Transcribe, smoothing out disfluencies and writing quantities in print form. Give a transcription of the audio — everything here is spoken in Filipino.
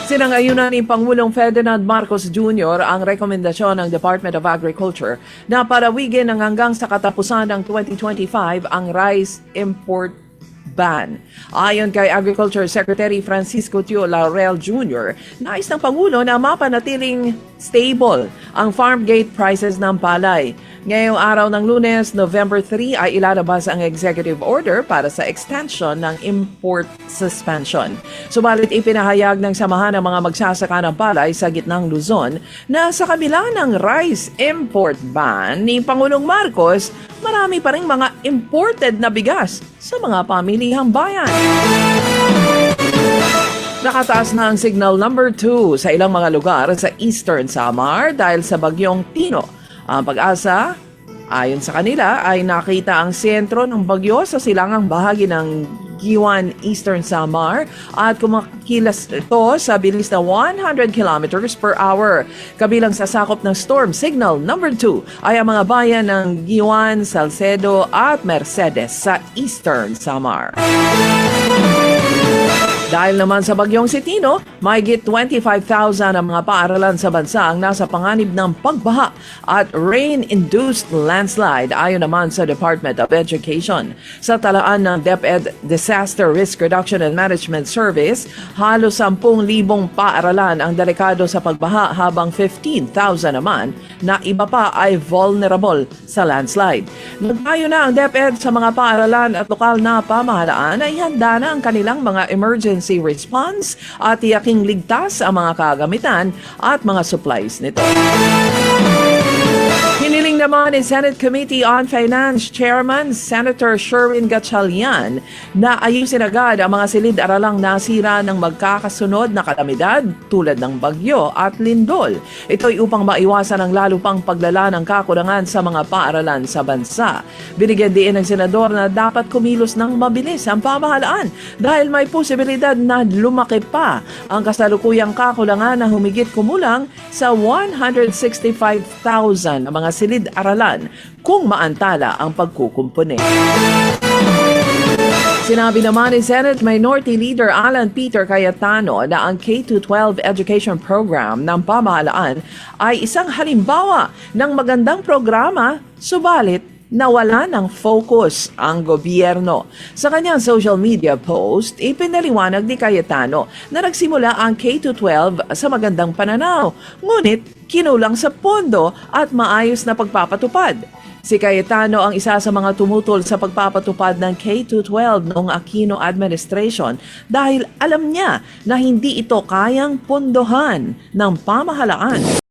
Sinangayunan ni Pangulong Ferdinand Marcos Jr. ang rekomendasyon ng Department of Agriculture na palawigin ng hanggang sa katapusan ng 2025 ang rice import ban. Ayon kay Agriculture Secretary Francisco Tio Laurel Jr., nais ng Pangulo na mapanatiling stable ang farm gate prices ng palay. Ngayong araw ng Lunes, November 3, ay ilalabas ang executive order para sa extension ng import suspension. Subalit ipinahayag ng samahan ng mga magsasaka ng palay sa gitnang Luzon na sa kabila ng rice import ban ni Pangulong Marcos, marami pa ring mga imported na bigas sa mga pamilihang bayan. Nakataas na ang signal number 2 sa ilang mga lugar sa Eastern Samar dahil sa bagyong Tino. Ang Pag-asa, ayon sa kanila, ay nakita ang sentro ng bagyo sa silangang bahagi ng Giwan, Eastern Samar at kumakilas ito sa bilis na 100 kilometers per hour. Kabilang sa sakop ng storm signal number 2 ay ang mga bayan ng Giwan, Salcedo at Mercedes sa Eastern Samar. Dahil naman sa bagyong si Tino, mahigit 25,000 ang mga paaralan sa bansa ang nasa panganib ng pagbaha at rain-induced landslide ayon naman sa Department of Education. Sa talaan ng DepEd Disaster Risk Reduction and Management Service, halos 10,000 paaralan ang delikado sa pagbaha habang 15,000 naman na iba pa ay vulnerable sa landslide. Nagpayo na ang DepEd sa mga paaralan at lokal na pamahalaan ay handa na ang kanilang mga emergency response at tiyaking ligtas ang mga kagamitan at mga supplies nito. Hiniling naman ni Senate Committee on Finance Chairman Senator Sherwin Gatchalian na ayusin agad ang mga silid-aralang nasira ng magkakasunod na kalamidad tulad ng bagyo at lindol. Ito'y upang maiwasan ang lalo pang paglala ng kakulangan sa mga paaralan sa bansa. Binigyan din ng senador na dapat kumilos ng mabilis ang pamahalaan dahil may posibilidad na lumaki pa ang kasalukuyang kakulangan na humigit kumulang sa 165,000 na mga silid-aralan kung maantala ang pagkukumpuni. Sinabi naman ni Senate Minority Leader Alan Peter Cayetano na ang K-12 education program ng pamahalaan ay isang halimbawa ng magandang programa, subalit nawala ng focus ang gobyerno. Sa kanyang social media post, ipinaliwanag ni Cayetano na nagsimula ang K-12 sa magandang pananaw, ngunit kinulang sa pondo at maayos na pagpapatupad. Si Cayetano ang isa sa mga tumutol sa pagpapatupad ng K-12 noong Aquino administration dahil alam niya na hindi ito kayang pondohan ng pamahalaan.